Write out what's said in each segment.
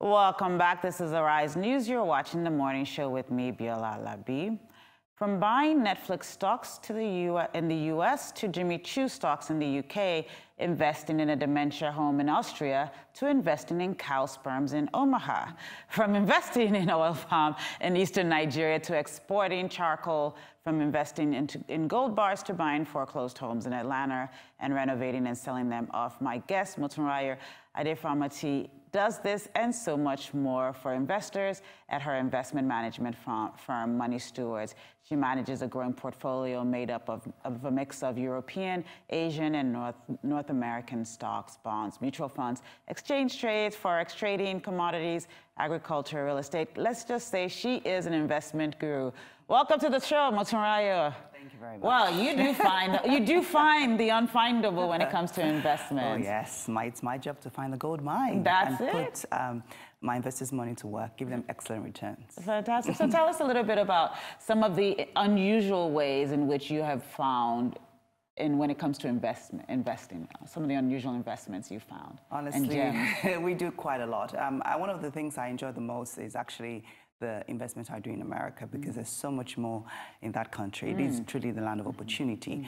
Welcome back. This is Arise News. You're watching the morning show with me, Biola Labi. From buying Netflix stocks in the U.S. to Jimmy Choo stocks in the U.K., investing in a dementia home in Austria, to investing in cow sperms in Omaha. From investing in oil palm in eastern Nigeria to exporting charcoal, from investing in gold bars to buying foreclosed homes in Atlanta and renovating and selling them off. My guest, Motunrayo Adefamoti, does this and so much more for investors at her investment management firm, Money Stewards. She manages a growing portfolio made up of a mix of European, Asian, and North American stocks, bonds, mutual funds, exchange trades, forex trading, commodities, agriculture, real estate. Let's just say she is an investment guru. Welcome to the show, Motunrayo. Thank you very much. Well, you do find the unfindable when it comes to investment. Oh yes, it's my job to find the gold mine. That's and it. Put my investors' money to work, give them excellent returns. Fantastic. So tell us a little bit about some of the unusual ways in which you have found when it comes to investing, some of the unusual investments you found. Honestly, we do quite a lot. One of the things I enjoy the most is actually the investments I do in America, because there's so much more in that country. It is truly the land of opportunity.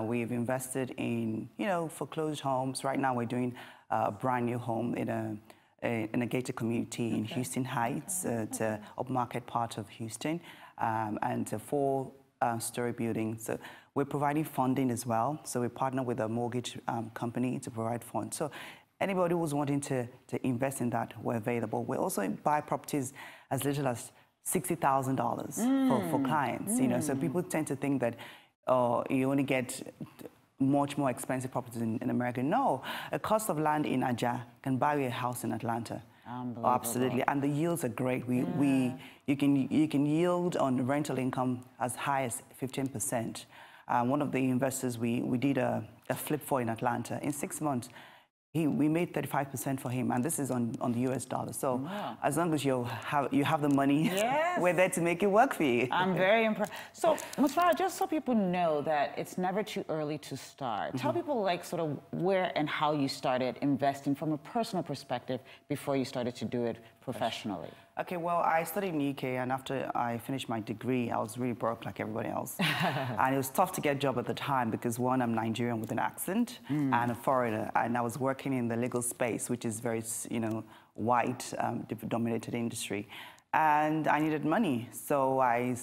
We've invested in, foreclosed homes. Right now we're doing a brand new home in a gated community in Houston Heights. It's an upmarket part of Houston, and a four-story building. So we're providing funding as well. So we partner with a mortgage company to provide funds. So anybody who's wanting to invest in that, we're available. We also buy properties as little as $60,000 for clients. So people tend to think that you only get much more expensive properties in America. No, a cost of land in Aja can buy you a house in Atlanta. Unbelievable. Absolutely, and the yields are great. You can yield on rental income as high as 15%. One of the investors we did a flip for in Atlanta. In 6 months, we made 35% for him, and this is on the US dollar. So as long as you have the money, we're there to make it work for you. I'm very impressed. So, Motunrayo, just so people know that it's never too early to start, tell people sort of where and how you started investing from a personal perspective before you started to do it professionally. Okay, well, I studied in the UK, and after I finished my degree, I was really broke like everybody else. And it was tough to get a job at the time because, one, I'm Nigerian with an accent and a foreigner, and I was working in the legal space, which is very, white-dominated industry. And I needed money, so I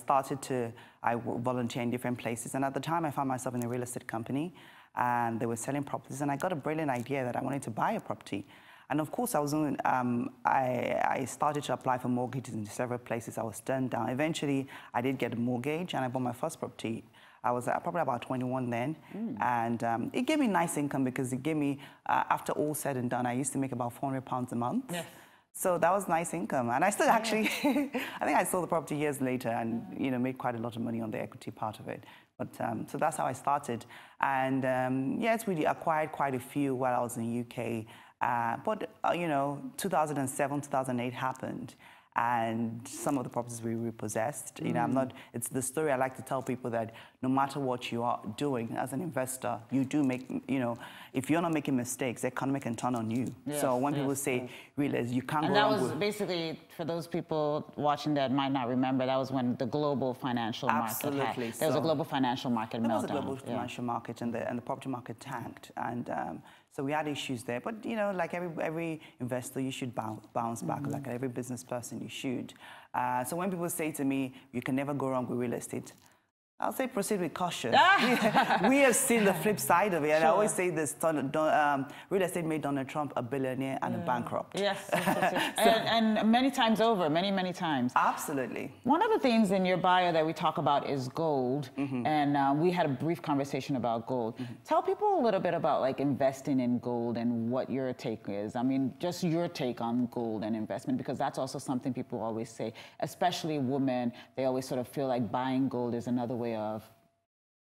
volunteered in different places. And at the time, I found myself in a real estate company, and they were selling properties, and I got a brilliant idea that I wanted to buy a property. And of course, I started to apply for mortgages in several places. I was turned down. Eventually, I did get a mortgage, and I bought my first property. I was probably about 21 then, and it gave me nice income because it gave me, after all said and done, I used to make about £400 a month. Yes. So that was nice income, and I still actually, I think I sold the property years later and made quite a lot of money on the equity part of it. But so that's how I started, and yes, we acquired quite a few while I was in the UK. But 2007, 2008 happened, and some of the properties we repossessed. It's the story I like to tell people, that no matter what you are doing as an investor, you do make, if you're not making mistakes, the economy can turn on you. Yes, so when people say, realize you can't go wrong with... And that was basically, for those people watching that might not remember, that was when the global financial market there was a global financial market meltdown. There was a global financial market, and the property market tanked. And so we had issues there. But, like every investor, you should bounce back. Like every business person, you should. So when people say to me, you can never go wrong with real estate, I'll say proceed with caution. We have seen the flip side of it. And I always say this, real estate made Donald Trump a billionaire and a bankrupt. Yes. And many times over, many times. Absolutely. One of the things in your bio that we talk about is gold. And we had a brief conversation about gold. Tell people a little bit about investing in gold and what your take is. I mean, just your take on gold and investment, because that's also something people always say, especially women. They always sort of feel like buying gold is another way of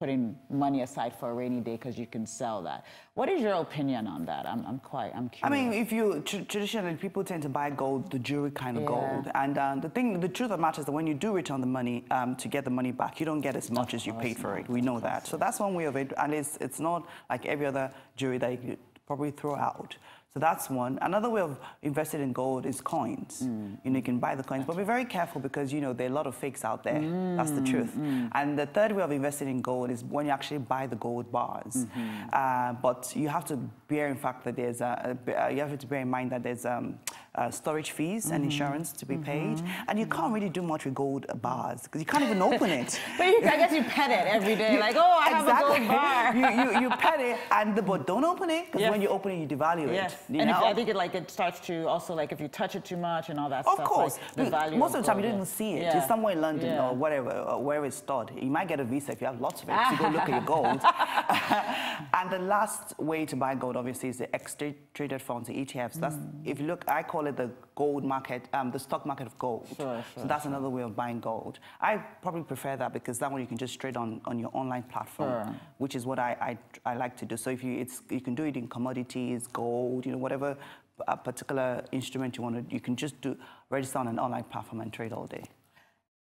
putting money aside for a rainy day because you can sell that. What is your opinion on that? I'm curious. I mean, if you traditionally, people tend to buy gold, the jewelry kind of gold, and the truth of the matter is that when you do return the money to get the money back, you don't get as much as you paid for it. We know that. So that's one way of it, and it's not like every other jewelry that you could probably throw out. So that's one. Another way of investing in gold is coins. You know, you can buy the coins, but be very careful because, you know, there are a lot of fakes out there. That's the truth. And the third way of investing in gold is when you actually buy the gold bars. But you have to bear in fact that there's you have to bear in mind that there's storage fees and insurance to be paid, and you can't really do much with gold bars because you can't even open it. But I guess you pet it every day, like, oh, I have a gold bar. You pet it, but don't open it because when you open it, you devalue it. And I think it starts to also, like, if you touch it too much and all that stuff. Of course, like, the value most of the time you don't even see it. It's somewhere in London or whatever, or wherever it's stored. You might get a visa if you have lots of it. So go look at your gold. And the last way to buy gold, obviously, is the exchange traded funds, the ETFs. That's if you look, I call it the gold market, the stock market of gold. So that's another way of buying gold. I probably prefer that because that one you can just trade on your online platform, which is what I like to do. So if you can do it in commodities, gold, you know, whatever a particular instrument you want to, you can just register on an online platform and trade all day.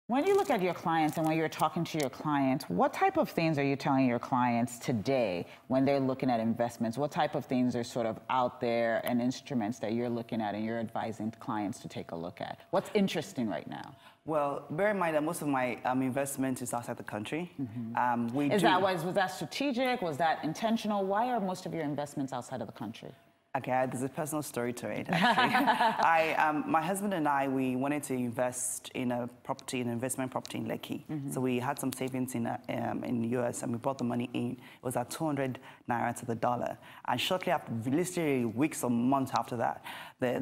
When you look at your clients and when you're talking to your clients, what type of things are you telling your clients today when they're looking at investments? What type of things are sort of out there and instruments that you're looking at and you're advising clients to take a look at? What's interesting right now? Well, bear in mind that most of my investment is outside the country. Was that strategic? Was that intentional? Why are most of your investments outside of the country? Okay, there's a personal story to it, actually. My husband and I, we wanted to invest in an investment property in Lekki. So we had some savings in the US and we brought the money in. It was at 200 naira to the dollar. And shortly after, literally weeks or months after that, the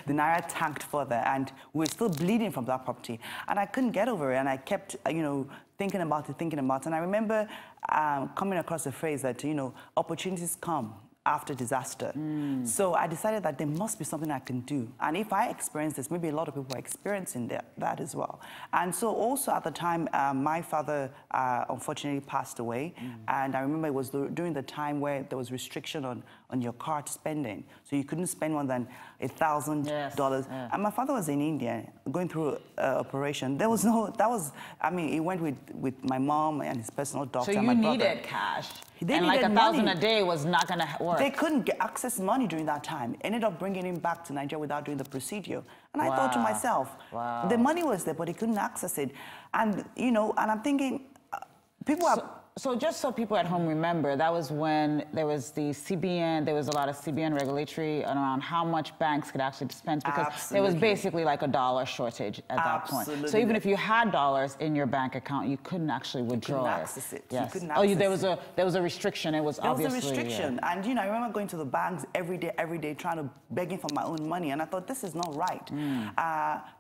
naira tanked further and we were still bleeding from that property. And I couldn't get over it and I kept, you know, thinking about it. And I remember coming across the phrase that, you know, opportunities come after disaster. So I decided that there must be something I can do. And if I experience this, maybe a lot of people are experiencing that as well. And so also at the time, my father unfortunately passed away. And I remember it was during the time where there was restriction on your card spending. So you couldn't spend more than $1,000. And my father was in India going through operation. There was I mean, he went with my mom and his personal doctor and my brother. So you needed cash. And like $1,000 a day was not going to work. They couldn't access money during that time. Ended up bringing him back to Nigeria without doing the procedure. And I thought to myself, the money was there, but he couldn't access it. And, you know, and I'm thinking, people are... So just so people at home remember, that was when there was the CBN, there was a lot of CBN regulatory around how much banks could actually dispense because there was basically like a dollar shortage at that point. So even if you had dollars in your bank account, you couldn't actually withdraw it. You couldn't access it. Yes. You couldn't access there was a restriction. It was obviously... There was a restriction. And, you know, I remember going to the banks every day, trying to begging for my own money. And I thought, this is not right.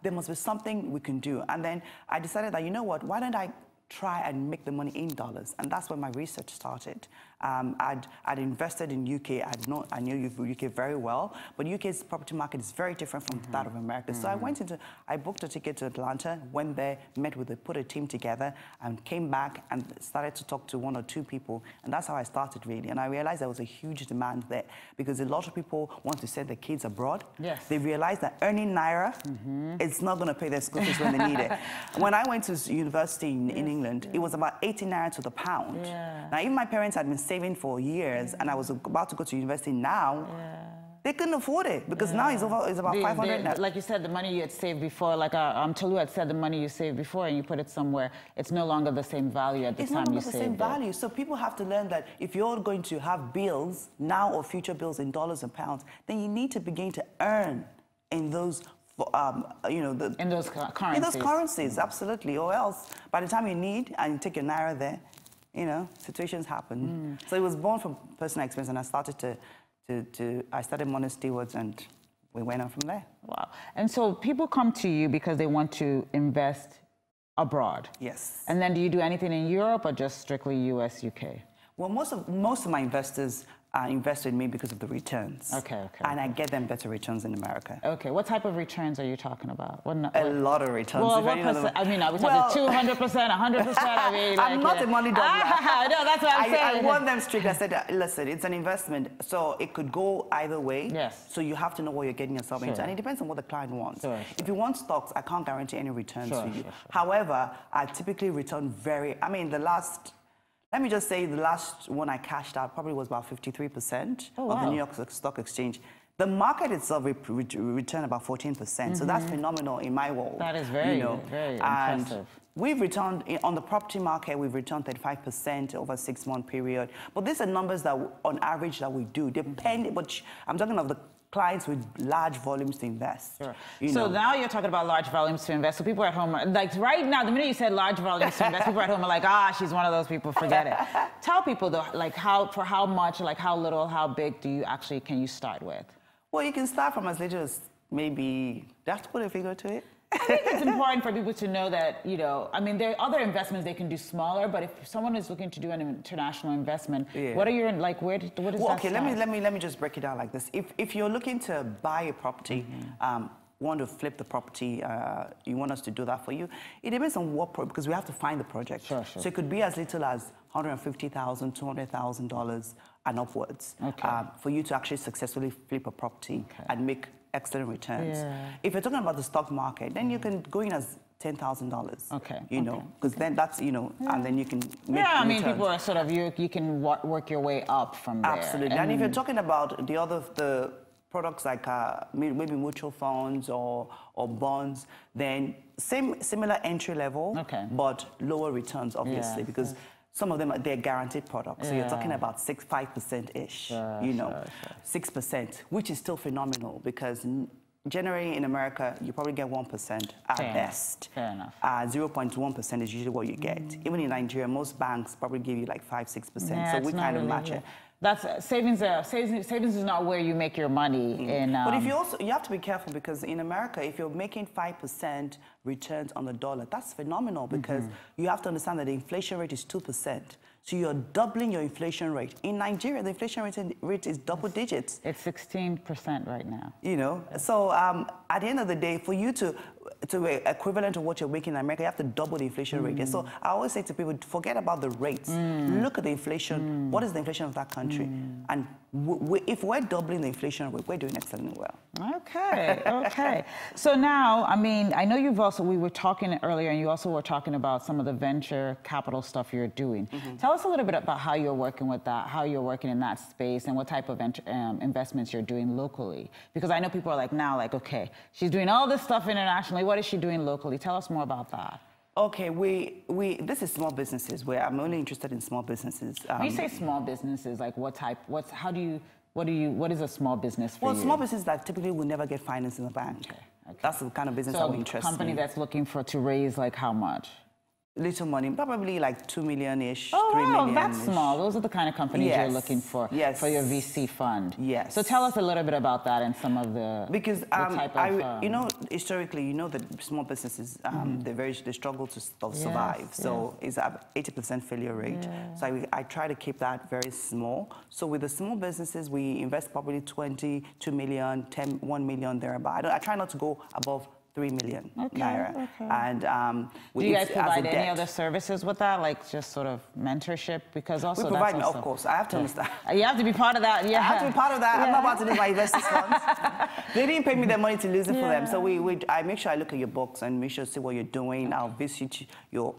There must be something we can do. And then I decided that, you know what, why don't I try and make the money in dollars, and that's when my research started. I'd invested in UK. I knew UK very well, but UK's property market is very different from that of America. So I booked a ticket to Atlanta, went there, put a team together, and came back and started to talk to one or two people, and that's how I started really. And I realized there was a huge demand there because a lot of people want to send their kids abroad. They realized that earning naira, it's not going to pay their school fees when they need it. When I went to university in England, it was about 80 naira to the pound. Now, even my parents had been saving for years, and I was about to go to university now. They couldn't afford it because now it's about 500. Like you said, the money you had saved before, like Tolu had said, the money you saved before and you put it somewhere, it's no longer the same value at the time you saved it. It's no longer the same value. So people have to learn that if you're going to have bills now or future bills in dollars and pounds, then you need to begin to earn in those you know, in those currencies. In those currencies, absolutely. Or else, by the time you need and you take your naira there, you know, situations happen. So it was born from personal experience, and I started I started Money Stewards, and we went on from there. Wow. And so people come to you because they want to invest abroad. Yes. And then do you do anything in Europe or just strictly US, UK? Well, most of my investors invest with me because of the returns. And I get them better returns in America. What type of returns are you talking about? A lot of returns. Well, what percent? I mean, are we talking 200%, 100%? I mean, I'm not a money dog. No, that's what I'm saying. I want them strict. I said, listen, it's an investment, so it could go either way. Yes. So you have to know what you're getting yourself into, and it depends on what the client wants. If you want stocks, I can't guarantee any returns to you. However, I typically return Let me just say the last one I cashed out probably was about 53% of the New York Stock Exchange. The market itself returned about 14%. So that's phenomenal in my world. That is very, very impressive. We've returned, on the property market, we've returned 35% over a 6-month period. But these are numbers that, on average, that we do. Depending, but I'm talking of the clients with large volumes to invest. Sure. So now you're talking about large volumes to invest. So people at home, like right now, the minute you said large volumes to invest, people at home are like, she's one of those people, forget it. Tell people though, like for how much, like how little, how big can you start with? Well, you can start from as little as maybe, do I have to put a figure to it? I think it's important for people to know that, I mean, there are other investments they can do smaller, but if someone is looking to do an international investment, what are your, like, what does that okay, let me just break it down like this. If you're looking to buy a property, want to flip the property, you want us to do that for you, it depends on what, because we have to find the project. Sure. So it could be as little as $150,000, $200,000 and upwards for you to actually successfully flip a property and make excellent returns. If you're talking about the stock market, then you can go in as $10,000. Okay. Because then that's, and then you can make I mean, returns. people are sort of, you can work your way up from there. Absolutely. And if you're talking about the products like maybe mutual funds or bonds, then similar entry level, but lower returns, obviously, because some of them, they're guaranteed products. So you're talking about 5%-ish, 6%, which is still phenomenal because generally in America, you probably get 1% at best. Fair enough. 0.1% is usually what you get. Even in Nigeria, most banks probably give you like 5-6%. So we kind of match it. That's savings is not where you make your money. But if you have to be careful because in America, if you're making 5% returns on the dollar, that's phenomenal because you have to understand that the inflation rate is 2%. So you're doubling your inflation rate. In Nigeria, the inflation rate is double digits. It's 16% right now. So at the end of the day, for you to equivalent to what you're making in America, you have to double the inflation rate. And so I always say to people, forget about the rates. Look at the inflation. What is the inflation of that country? And if we're doubling the inflation rate, we're doing excellently well. Okay. So now, I mean, I know we were talking earlier, and you also were talking about some of the venture capital stuff you're doing. Tell us a little bit about how you're working with that, how you're working in that space, and what type of investments you're doing locally. Because I know people are like, okay, she's doing all this stuff internationally. What is she doing locally? Tell us more about that. Okay, this is small businesses where I'm only interested in small businesses. When you say small businesses, like what is a small business for you? Well, small businesses that typically will never get financed in the bank. That's the kind of business that we're interested in. So a company that's looking to raise like how much? Little money, probably like 2 million-ish, 3 million. million. That's small. Those are the kind of companies you're looking for for your VC fund. Yes. So tell us a little bit about that and some of the type of historically, that small businesses they struggle to survive. So it's at 80% failure rate. So I try to keep that very small. So with the small businesses, we invest probably 2 million, 1 million thereabout. I try not to go above 3 million naira. And do you guys provide any other services with that, like just sort of mentorship? Because also we provide, of course. I have to understand. You have to be part of that. Yeah, I have to be part of that. I'm not about to lose my investors' funds. They didn't pay me their money to lose it for them. So I make sure I look at your books and make sure to see what you're doing. I'll visit your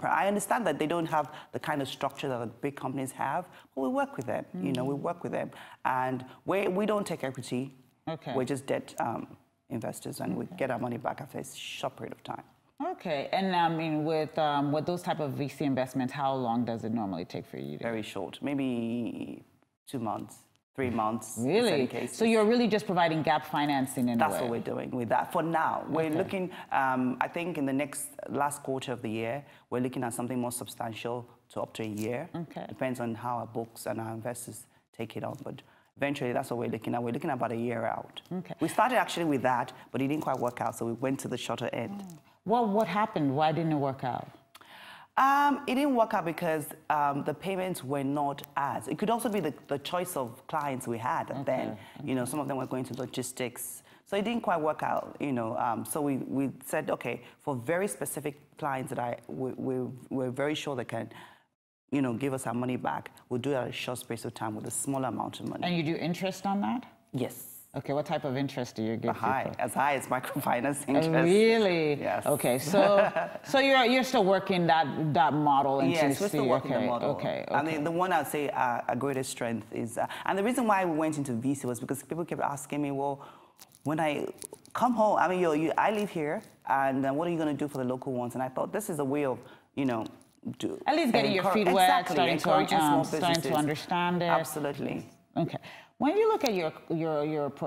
I understand that they don't have the kind of structure that the big companies have, but we work with them. We work with them, and we don't take equity. We're just debt investors, and we get our money back after a short period of time. Okay, and I mean, with those type of VC investments, how long does it normally take for you? Very short, maybe 2 months, 3 months. Really? So you're really just providing gap financing in a way? That's what we're doing with that for now. We're looking, I think in the last quarter of the year, we're looking at something more substantial to up to a year. Depends on how our books and our investors take it on, but eventually, that's what we're looking at. We're looking at about a year out. We started actually with that, but it didn't quite work out, so we went to the shorter end. Well, what happened? Why didn't it work out? It didn't work out because the payments were not as. It could also be the choice of clients we had then. Some of them were going to logistics. So it didn't quite work out, So we said, okay, for very specific clients that we're very sure they can give us our money back, we'll do it at a short space of time with a smaller amount of money. And you do interest on that? Yes. Okay, what type of interest do you give people? As high as microfinance interest. Really? Yes. Okay, so you're still working that model into Yes, we're still working the model. Okay. I mean, the one I'd say our greatest strength is, and the reason why we went into VC was because people kept asking me, well, when I come home, I mean, I live here, and what are you going to do for the local ones? And I thought this is a way of, at least getting your feet wet, starting to understand it. Absolutely. Okay. When you look at your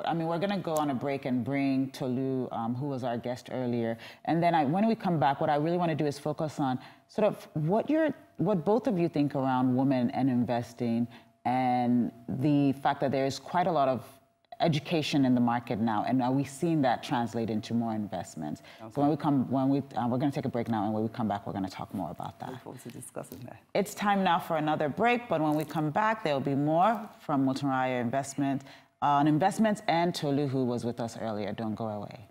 I mean, we're going to go on a break and bring Tolu, who was our guest earlier, and then when we come back, what I really want to do is focus on sort of what both of you think around women and investing, and the fact that there is quite a lot of education in the market now, and are we seeing that translate into more investments? Okay. So we're going to take a break now, and when we come back, we're going to talk more about that. Look forward to discussing that. It's time now for another break, but when we come back, there will be more from Motunrayo on investments, and Tolu, who was with us earlier. Don't go away.